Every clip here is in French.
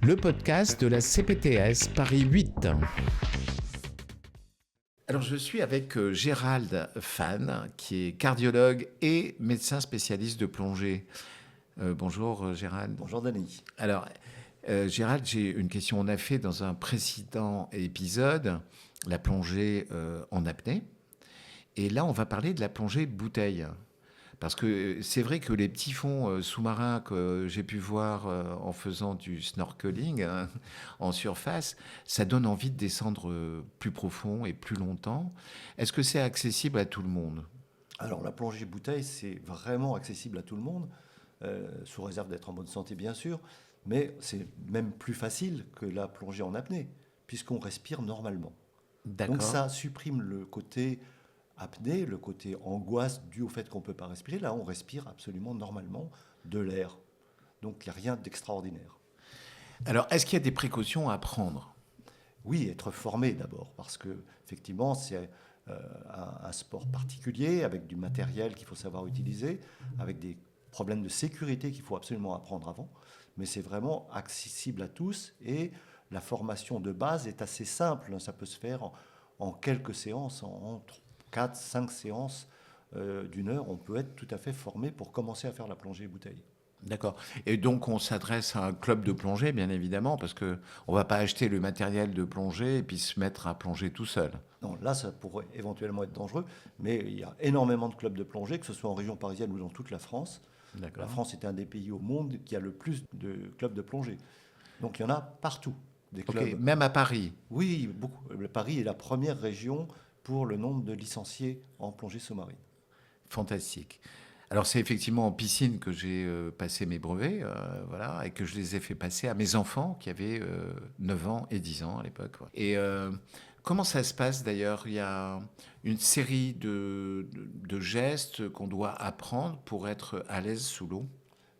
Le podcast de la CPTS Paris 8. Alors je suis avec Gérald Fan, qui est cardiologue et médecin spécialiste de plongée. Bonjour Gérald. Bonjour Denis. Alors Gérald, j'ai une question. On a fait dans un précédent épisode la plongée en apnée. Et là, on va parler de la plongée bouteille. Parce que c'est vrai que les petits fonds sous-marins que j'ai pu voir en faisant du snorkeling en surface, ça donne envie de descendre plus profond et plus longtemps. Est-ce que c'est accessible à tout le monde ? Alors la plongée bouteille, c'est vraiment accessible à tout le monde, sous réserve d'être en bonne santé bien sûr, mais c'est même plus facile que la plongée en apnée, puisqu'on respire normalement. D'accord. Donc ça supprime le côté apnée, le côté angoisse dû au fait qu'on ne peut pas respirer. Là, on respire absolument normalement de l'air. Donc il n'y a rien d'extraordinaire. Alors, est-ce qu'il y a des précautions à prendre ? Oui, être formé d'abord, parce que effectivement, c'est un sport particulier, avec du matériel qu'il faut savoir utiliser, avec des problèmes de sécurité qu'il faut absolument apprendre avant. Mais c'est vraiment accessible à tous et la formation de base est assez simple. Ça peut se faire en quelques séances, en 4, 5 séances d'une heure. On peut être tout à fait formé pour commencer à faire la plongée bouteille. D'accord. Et donc, on s'adresse à un club de plongée, bien évidemment, parce qu'on ne va pas acheter le matériel de plongée et puis se mettre à plonger tout seul. Non, là, ça pourrait éventuellement être dangereux, mais il y a énormément de clubs de plongée, que ce soit en région parisienne ou dans toute la France. D'accord. La France est un des pays au monde qui a le plus de clubs de plongée. Donc il y en a partout, des clubs. Ok, même à Paris. Oui, beaucoup. Paris est la première région pour le nombre de licenciés en plongée sous-marine. Fantastique. Alors c'est effectivement en piscine que j'ai passé mes brevets, voilà, et que je les ai fait passer à mes enfants qui avaient 9 ans et 10 ans à l'époque. Ouais. Et comment ça se passe d'ailleurs ? Il y a une série de gestes qu'on doit apprendre pour être à l'aise sous l'eau.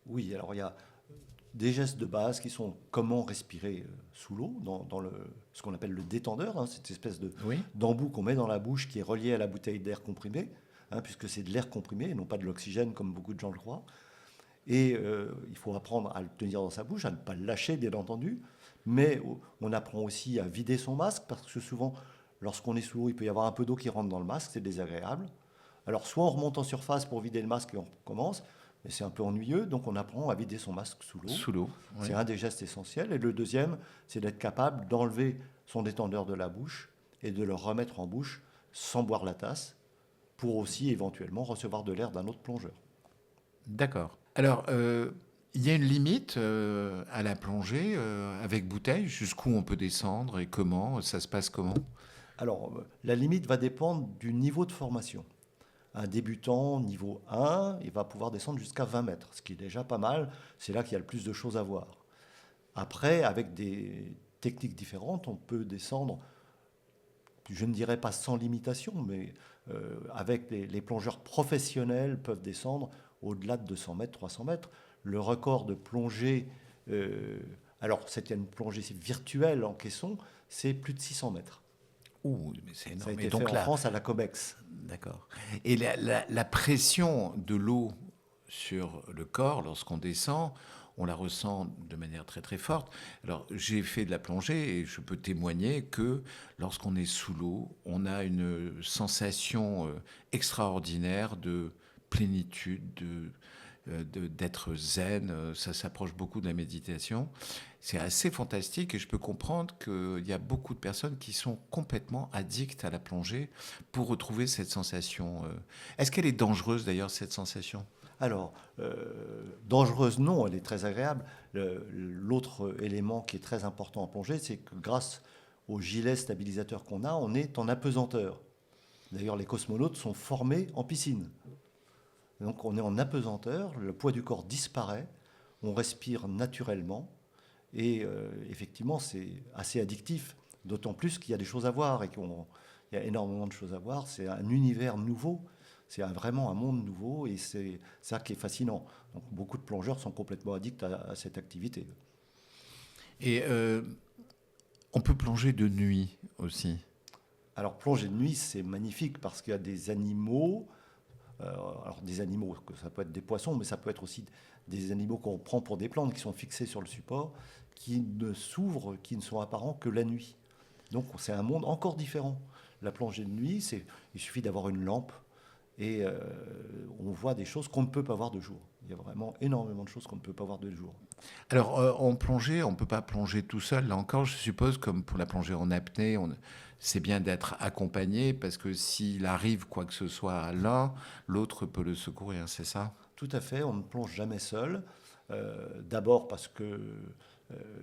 Oui, alors il y a des gestes de base qui sont comment respirer sous l'eau, dans ce qu'on appelle le détendeur, hein, cette espèce Oui. d'embout qu'on met dans la bouche qui est relié à la bouteille d'air comprimé, hein, puisque c'est de l'air comprimé et non pas de l'oxygène comme beaucoup de gens le croient. Et il faut apprendre à le tenir dans sa bouche, à ne pas le lâcher bien entendu, mais on apprend aussi à vider son masque, parce que souvent, lorsqu'on est sous l'eau, il peut y avoir un peu d'eau qui rentre dans le masque, c'est désagréable. Alors soit on remonte en surface pour vider le masque et on recommence, mais c'est un peu ennuyeux, donc on apprend à vider son masque sous l'eau. Sous l'eau. Oui. C'est un des gestes essentiels. Et le deuxième, c'est d'être capable d'enlever son détendeur de la bouche et de le remettre en bouche sans boire la tasse, pour aussi éventuellement recevoir de l'air d'un autre plongeur. D'accord. Alors, il y a une limite à la plongée avec bouteille, jusqu'où on peut descendre et comment, ça se passe comment ? Alors, la limite va dépendre du niveau de formation. Un débutant niveau 1, il va pouvoir descendre jusqu'à 20 mètres, ce qui est déjà pas mal. C'est là qu'il y a le plus de choses à voir. Après, avec des techniques différentes, on peut descendre, je ne dirais pas sans limitation, mais avec les plongeurs professionnels peuvent descendre au-delà de 200 mètres, 300 mètres. Le record de plongée, alors c'était une plongée virtuelle en caisson, c'est plus de 600 mètres. Ouh, mais c'est Ça a énorme. été Et fait donc en là, France à la COMEX. d'accord. Et la pression de l'eau sur le corps lorsqu'on descend, on la ressent de manière très très forte. Alors j'ai fait de la plongée et je peux témoigner que lorsqu'on est sous l'eau, on a une sensation extraordinaire de plénitude, d'être zen. Ça s'approche beaucoup de la méditation. C'est assez fantastique et je peux comprendre qu'il y a beaucoup de personnes qui sont complètement addictes à la plongée pour retrouver cette sensation. Est-ce qu'elle est dangereuse d'ailleurs, cette sensation ? Alors, dangereuse, non, elle est très agréable. L'autre élément qui est très important en plongée, c'est que grâce au gilet stabilisateur qu'on a, on est en apesanteur. D'ailleurs, les cosmonautes sont formés en piscine. Donc on est en apesanteur, le poids du corps disparaît, on respire naturellement, et effectivement c'est assez addictif, d'autant plus qu'il y a des choses à voir, et qu'il y a énormément de choses à voir, c'est un univers nouveau, c'est vraiment un monde nouveau, et c'est ça qui est fascinant. Donc beaucoup de plongeurs sont complètement addicts à cette activité. Et on peut plonger de nuit aussi. Alors plonger de nuit, c'est magnifique, parce qu'il y a des animaux, Alors des animaux, ça peut être des poissons, mais ça peut être aussi des animaux qu'on prend pour des plantes qui sont fixés sur le support, qui ne s'ouvrent, qui ne sont apparents que la nuit. Donc c'est un monde encore différent. La plongée de nuit, il suffit d'avoir une lampe et on voit des choses qu'on ne peut pas voir de jour. Il y a vraiment énormément de choses qu'on ne peut pas voir de jour. Alors, en plongée, on ne peut pas plonger tout seul. Là encore, je suppose, comme pour la plongée en apnée, c'est bien d'être accompagné parce que s'il arrive quoi que ce soit à l'un, l'autre peut le secourir, c'est ça? Tout à fait, on ne plonge jamais seul. D'abord parce que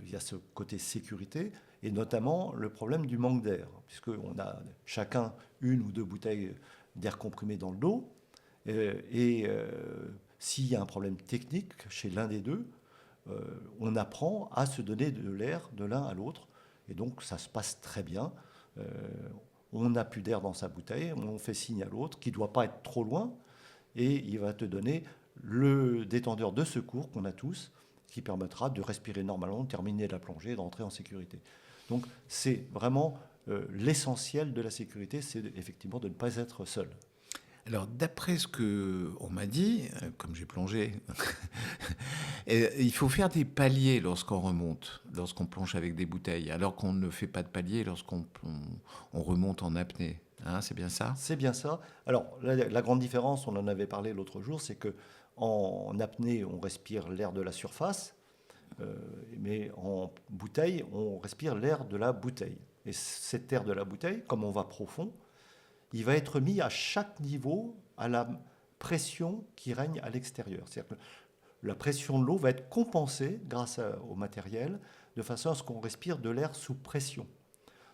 il y a ce côté sécurité et notamment le problème du manque d'air, puisqu'on a chacun une ou deux bouteilles d'air comprimé dans le dos. S'il y a un problème technique chez l'un des deux, on apprend à se donner de l'air de l'un à l'autre. Et donc ça se passe très bien. Euh, on n'a plus d'air dans sa bouteille, on fait signe à l'autre qui ne doit pas être trop loin et il va te donner le détendeur de secours qu'on a tous qui permettra de respirer normalement, de terminer la plongée et d'entrer en sécurité. Donc c'est vraiment l'essentiel de la sécurité, c'est effectivement de ne pas être seul. Alors, d'après ce qu'on m'a dit, comme j'ai plongé, il faut faire des paliers lorsqu'on remonte, lorsqu'on plonge avec des bouteilles, alors qu'on ne fait pas de paliers lorsqu'on remonte en apnée. Hein, c'est bien ça? C'est bien ça. Alors la grande différence, on en avait parlé l'autre jour, c'est que en apnée, on respire l'air de la surface, euh, mais en bouteille, on respire l'air de la bouteille. Et cet air de la bouteille, comme on va profond, il va être mis à chaque niveau à la pression qui règne à l'extérieur. C'est-à-dire que la pression de l'eau va être compensée grâce au matériel, de façon à ce qu'on respire de l'air sous pression.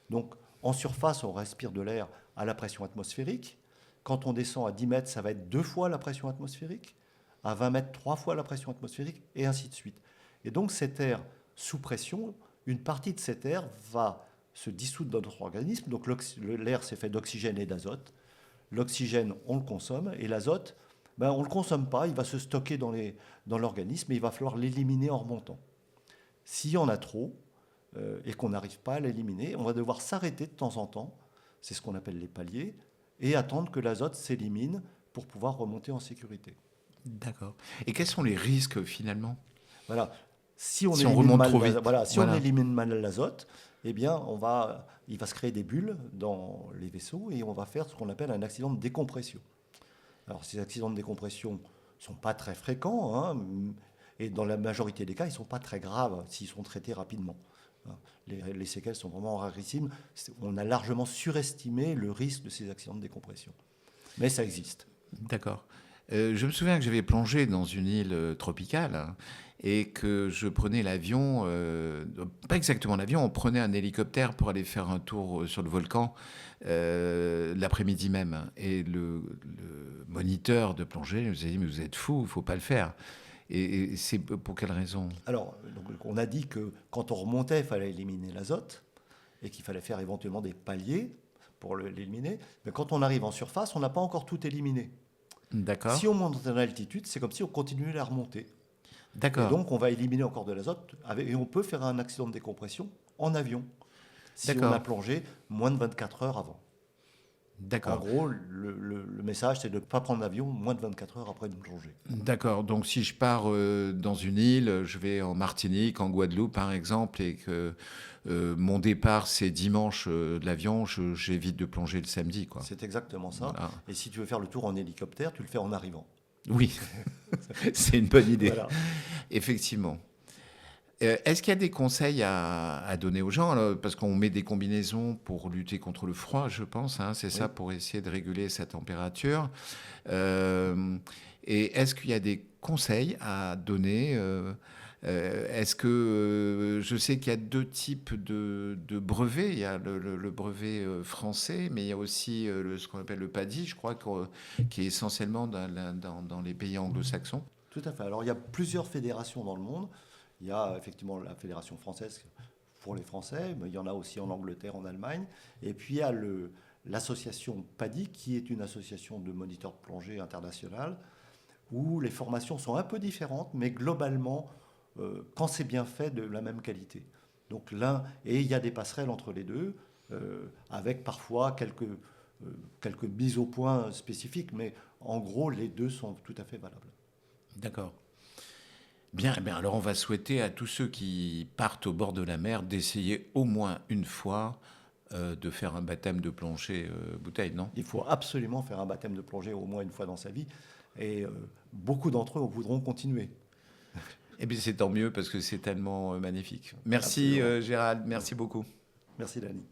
Donc en surface, on respire de l'air à la pression atmosphérique. Quand on descend à 10 mètres, ça va être 2 fois la pression atmosphérique. À 20 mètres, 3 fois la pression atmosphérique, et ainsi de suite. Et donc cet air sous pression, une partie de cet air va se dissoudre dans notre organisme. Donc l'air, c'est fait d'oxygène et d'azote. L'oxygène, on le consomme, et l'azote, on ne le consomme pas, il va se stocker dans l'organisme et il va falloir l'éliminer en remontant. S'il y en a trop, et qu'on n'arrive pas à l'éliminer, on va devoir s'arrêter de temps en temps, c'est ce qu'on appelle les paliers, et attendre que l'azote s'élimine pour pouvoir remonter en sécurité. D'accord. Et quels sont les risques finalement? Voilà. Si on Si on élimine remonte mal, trop vite. voilà, si on Voilà. élimine mal l'azote, eh bien, il va se créer des bulles dans les vaisseaux et on va faire ce qu'on appelle un accident de décompression. Alors, ces accidents de décompression ne sont pas très fréquents, hein, et dans la majorité des cas, ils ne sont pas très graves s'ils sont traités rapidement. Les séquelles sont vraiment rarissimes. On a largement surestimé le risque de ces accidents de décompression. Mais ça existe. D'accord. Je me souviens que j'avais plongé dans une île tropicale, hein, et que je prenais l'avion, pas exactement l'avion, on prenait un hélicoptère pour aller faire un tour sur le volcan l'après-midi même. Et le moniteur de plongée nous a dit, mais vous êtes fou, il ne faut pas le faire. Et c'est pour quelle raison? Alors, donc, on a dit que quand on remontait, il fallait éliminer l'azote et qu'il fallait faire éventuellement des paliers pour l'éliminer. Mais quand on arrive en surface, on n'a pas encore tout éliminé. D'accord. Si on monte en altitude, c'est comme si on continuait à remonter. Et D'accord. donc, on va éliminer encore de l'azote et on peut faire un accident de décompression en avion si on a D'accord. plongé moins de 24 heures avant. En D'accord. gros, le message, c'est de ne pas prendre l'avion moins de 24 heures après une plongée. D'accord. Donc, si je pars dans une île, je vais en Martinique, en Guadeloupe, par exemple, et que mon départ, c'est dimanche de l'avion, j'évite de plonger le samedi, quoi. C'est exactement ça. Voilà. Et si tu veux faire le tour en hélicoptère, tu le fais en arrivant. Oui, c'est une bonne idée. Voilà. Effectivement. Est-ce qu'il y a des conseils à donner aux gens alors, parce qu'on met des combinaisons pour lutter contre le froid, je pense, hein, c'est ça, Oui. pour essayer de réguler sa température. Euh, et est-ce qu'il y a des conseils à donner est-ce que je sais qu'il y a deux types de brevets. Il y a le brevet français, mais il y a aussi ce qu'on appelle le PADI, je crois, qui est essentiellement dans les pays anglo-saxons. Tout à fait. Alors, il y a plusieurs fédérations dans le monde. Il y a effectivement la fédération française pour les Français, mais il y en a aussi en Angleterre, en Allemagne. Et puis, il y a l'association PADI, qui est une association de moniteurs de plongée internationale, où les formations sont un peu différentes, mais globalement, quand c'est bien fait, de la même qualité. Donc et il y a des passerelles entre les deux, avec parfois quelques mises au point spécifiques, mais en gros, les deux sont tout à fait valables. D'accord. Bien, eh bien, alors on va souhaiter à tous ceux qui partent au bord de la mer d'essayer au moins une fois de faire un baptême de plongée bouteille, non? Il faut absolument faire un baptême de plongée au moins une fois dans sa vie. Et beaucoup d'entre eux voudront continuer. Eh bien, c'est tant mieux parce que c'est tellement magnifique. Merci Absolument. Gérald, merci beaucoup. Merci, Dani.